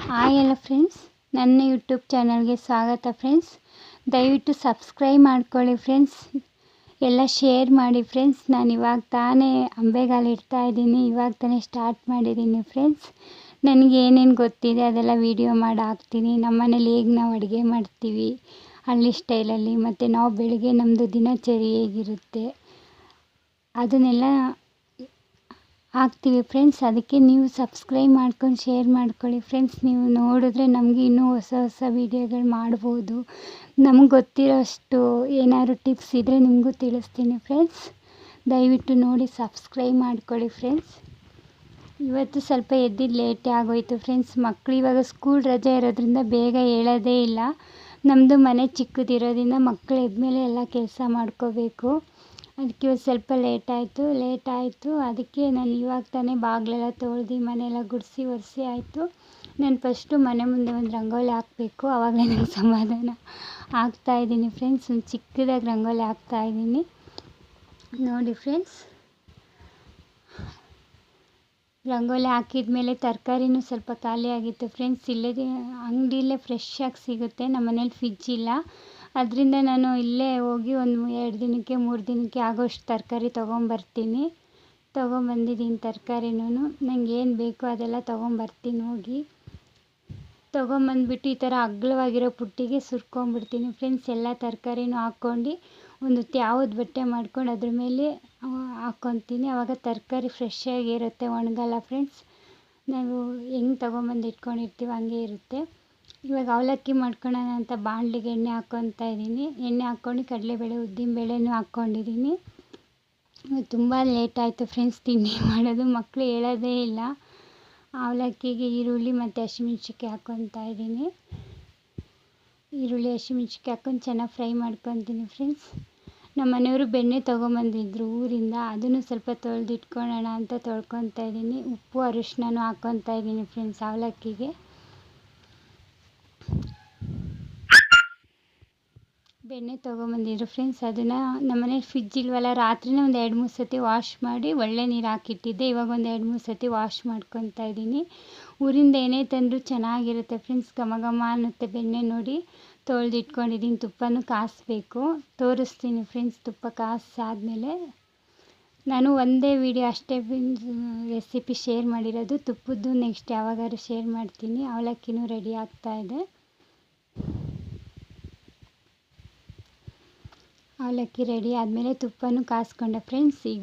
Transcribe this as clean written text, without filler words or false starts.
Hi ಎಲ್ಲ friends, ನನ್ನ YouTube ಚಾನಲ್ಗೆ ಸ್ವಾಗತ ಫ್ರೆಂಡ್ಸ್. ದಯವಿಟ್ಟು ಸಬ್ಸ್ಕ್ರೈಬ್ ಮಾಡ್ಕೊಳ್ಳಿ ಫ್ರೆಂಡ್ಸ್, ಎಲ್ಲ ಶೇರ್ ಮಾಡಿ ಫ್ರೆಂಡ್ಸ್. ನಾನು ಇವಾಗ ತಾನೇ ಅಂಬೆಗಾಲು ಇಡ್ತಾ ಇದ್ದೀನಿ, ಇವಾಗ ತಾನೇ ಸ್ಟಾರ್ಟ್ ಮಾಡಿದ್ದೀನಿ ಫ್ರೆಂಡ್ಸ್. ನನಗೆ ಏನೇನು ಗೊತ್ತಿದೆ ಅದೆಲ್ಲ ವೀಡಿಯೋ ಮಾಡಿ ಹಾಕ್ತೀನಿ. ನಮ್ಮ ಮನೇಲಿ ಹೇಗೆ ನಾವು ಅಡುಗೆ ಮಾಡ್ತೀವಿ ಹಳ್ಳಿ ಸ್ಟೈಲಲ್ಲಿ, ಮತ್ತು ನಾವು ಬೆಳಗ್ಗೆ ನಮ್ಮದು ದಿನಚರಿ ಹೇಗಿರುತ್ತೆ ಅದನ್ನೆಲ್ಲ ಹಾಕ್ತೀವಿ ಫ್ರೆಂಡ್ಸ್. ಅದಕ್ಕೆ ನೀವು ಸಬ್ಸ್ಕ್ರೈಬ್ ಮಾಡ್ಕೊಂಡು ಶೇರ್ ಮಾಡ್ಕೊಳ್ಳಿ ಫ್ರೆಂಡ್ಸ್. ನೀವು ನೋಡಿದ್ರೆ ನಮಗೆ ಇನ್ನೂ ಹೊಸ ಹೊಸ ವೀಡಿಯೋಗಳು ಮಾಡ್ಬೋದು. ನಮಗೆ ಗೊತ್ತಿರೋಷ್ಟು ಏನಾದ್ರು ಟಿಪ್ಸ್ ಇದ್ದರೆ ನಿಮಗೂ ತಿಳಿಸ್ತೀನಿ ಫ್ರೆಂಡ್ಸ್. ದಯವಿಟ್ಟು ನೋಡಿ ಸಬ್ಸ್ಕ್ರೈಬ್ ಮಾಡ್ಕೊಳ್ಳಿ ಫ್ರೆಂಡ್ಸ್. ಇವತ್ತು ಸ್ವಲ್ಪ ಎದ್ದಿದ್ದು ಲೇಟೇ ಆಗೋಯಿತು ಫ್ರೆಂಡ್ಸ್. ಮಕ್ಕಳು ಇವಾಗ ಸ್ಕೂಲ್ ರಜೆ ಇರೋದ್ರಿಂದ ಬೇಗ ಹೇಳೋದೇ ಇಲ್ಲ. ನಮ್ಮದು ಮನೆ ಚಿಕ್ಕದಿರೋದ್ರಿಂದ ಮಕ್ಕಳು ಎದ್ಮೇಲೆ ಎಲ್ಲ ಕೆಲಸ ಮಾಡ್ಕೋಬೇಕು. ಅದಕ್ಕೆ ಇವತ್ತು ಸ್ವಲ್ಪ ಲೇಟ್ ಆಯಿತು. ಅದಕ್ಕೆ ನಾನು ಇವಾಗ ತಾನೇ ಬಾಗಿಲೆಲ್ಲ ತೊಳ್ದು ಮನೆಯೆಲ್ಲ ಗುಡಿಸಿ ಒರೆಸಿ ಆಯಿತು. ನಾನು ಫಸ್ಟು ಮನೆ ಮುಂದೆ ಒಂದು ರಂಗೋಲಿ ಹಾಕಬೇಕು, ಆವಾಗಲೇ ನನಗೆ ಸಮಾಧಾನ. ಹಾಕ್ತಾಯಿದ್ದೀನಿ ಫ್ರೆಂಡ್ಸ್, ಒಂದು ಚಿಕ್ಕದಾಗಿ ರಂಗೋಲಿ ಹಾಕ್ತಾಯಿದ್ದೀನಿ ನೋಡಿ ಫ್ರೆಂಡ್ಸ್. ರಂಗೋಲಿ ಹಾಕಿದ ಮೇಲೆ ತರಕಾರಿನೂ ಸ್ವಲ್ಪ ಖಾಲಿ ಆಗಿತ್ತು ಫ್ರೆಂಡ್ಸ್. ಇಲ್ಲದೇ ಅಂಗಡಿಯಲ್ಲೇ ಫ್ರೆಶ್ಶಾಗಿ ಸಿಗುತ್ತೆ, ನಮ್ಮ ಮನೇಲಿ ಫ್ರಿಜ್ ಇಲ್ಲ. ಅದರಿಂದ ನಾನು ಇಲ್ಲೇ ಹೋಗಿ ಒಂದು 2 ದಿನಕ್ಕೆ 3 ದಿನಕ್ಕೆ ಆಗೋಷ್ಟು ತರಕಾರಿ ತೊಗೊಂಬರ್ತೀನಿ. ತೊಗೊಂಬಂದಿದ್ದೀನಿ ತರಕಾರಿನೂ. ನಂಗೆ ಏನು ಬೇಕೋ ಅದೆಲ್ಲ ತೊಗೊಂಬರ್ತೀನಿ ಹೋಗಿ. ತೊಗೊಂಬಂದ್ಬಿಟ್ಟು ಈ ಥರ ಅಗಲವಾಗಿರೋ ಪುಟ್ಟಿಗೆ ಸುರ್ಕೊಂಬಿಡ್ತೀನಿ ಫ್ರೆಂಡ್ಸ್. ಎಲ್ಲ ತರಕಾರಿನೂ ಹಾಕ್ಕೊಂಡು ಒಂದು ತ್ಯಾವದ ಬಟ್ಟೆ ಮಾಡ್ಕೊಂಡು ಅದ್ರ ಮೇಲೆ ಹಾಕ್ಕೊತೀನಿ. ಆವಾಗ ತರಕಾರಿ ಫ್ರೆಶ್ಶಾಗಿ ಇರುತ್ತೆ, ಒಣಗಲ್ಲ ಫ್ರೆಂಡ್ಸ್. ನಾವು ಹೆಂಗೆ ತೊಗೊಂಬಂದು ಇಟ್ಕೊಂಡಿರ್ತೀವಿ ಹಂಗೆ ಇರುತ್ತೆ. ಇವಾಗ ಅವಲಕ್ಕಿ ಮಾಡ್ಕೊಳ್ಳೋಣ ಅಂತ ಬಾಣಲಿಗೆ ಎಣ್ಣೆ ಹಾಕ್ಕೊತಾ ಇದ್ದೀನಿ. ಎಣ್ಣೆ ಹಾಕ್ಕೊಂಡು ಕಡಲೆಬೇಳೆ ಉದ್ದಿನಬೇಳೆನೂ ಹಾಕ್ಕೊಂಡಿದ್ದೀನಿ. ತುಂಬ ಲೇಟ್ ಆಯಿತು ಫ್ರೆಂಡ್ಸ್ ತಿಂಡಿ ಮಾಡೋದು, ಮಕ್ಕಳು ಹೇಳೋದೇ ಇಲ್ಲ. ಅವಲಕ್ಕಿಗೆ ಈರುಳ್ಳಿ ಮತ್ತು ಹಸಿಮೆಣ್ಸಿನ್ಕಾಯಿ ಹಾಕ್ಕೊತಾ ಇದ್ದೀನಿ. ಈರುಳ್ಳಿ ಹಸಿಮೆಣ್ಸಿನ್ಕಾಯಿ ಹಾಕ್ಕೊಂಡು ಚೆನ್ನಾಗಿ ಫ್ರೈ ಮಾಡ್ಕೊತೀನಿ ಫ್ರೆಂಡ್ಸ್. ನಮ್ಮ ಮನೆಯವರು ಬೆಣ್ಣೆ ತೊಗೊಂಬಂದಿದ್ರು ಊರಿಂದ, ಅದನ್ನು ಸ್ವಲ್ಪ ತೊಳೆದಿಟ್ಕೊಳ್ಳೋಣ ಅಂತ ತೊಳ್ಕೊತಾ ಇದ್ದೀನಿ. ಉಪ್ಪು ಅರಿಶಿನನೂ ಹಾಕ್ಕೊತಾ ಇದ್ದೀನಿ ಫ್ರೆಂಡ್ಸ್ ಅವಲಕ್ಕಿಗೆ. ಬೆಣ್ಣೆ ತೊಗೊಂಬಂದಿದ್ರು ಫ್ರೆಂಡ್ಸ್, ಅದನ್ನು ನಮ್ಮ ಮನೇಲಿ ಫ್ರಿಜ್ ಇಲ್ವಲ್ಲ, ರಾತ್ರಿನೇ ಒಂದು 2-3 ಸತಿ ವಾಶ್ ಮಾಡಿ ಒಳ್ಳೆ ನೀರು ಹಾಕಿಟ್ಟಿದ್ದೆ. ಇವಾಗ ಒಂದು 2-3 ಸತಿ ವಾಶ್ ಮಾಡ್ಕೊತಾ ಇದ್ದೀನಿ. ಊರಿಂದ ಏನೇ ತಂದರೂ ಚೆನ್ನಾಗಿರುತ್ತೆ ಫ್ರೆಂಡ್ಸ್, ಘಮ ಘಮ ಅನ್ನುತ್ತೆ ಬೆಣ್ಣೆ ನೋಡಿ. ತೊಳೆದಿಟ್ಕೊಂಡಿದ್ದೀನಿ. ತುಪ್ಪನೂ ಕಾಯಿಸ್ಬೇಕು, ತೋರಿಸ್ತೀನಿ ಫ್ರೆಂಡ್ಸ್. ತುಪ್ಪ ಕಾಯಿಸಾದ್ಮೇಲೆ ನಾನು ಒಂದೇ ವೀಡಿಯೋ ಅಷ್ಟೇ ರೆಸಿಪಿ ಶೇರ್ ಮಾಡಿರೋದು. ತುಪ್ಪದ್ದು ನೆಕ್ಸ್ಟ್ ಯಾವಾಗಾದ್ರೂ ಶೇರ್ ಮಾಡ್ತೀನಿ. ಅವಲಕ್ಕಿನೂ ರೆಡಿ ಆಗ್ತಾಯಿದೆ. ಅವಲಕ್ಕಿ ರೆಡಿ ಆದಮೇಲೆ ತುಪ್ಪನೂ ಕಾಯಿಸ್ಕೊಂಡೆ ಫ್ರೆಂಡ್ಸ್. ಈಗ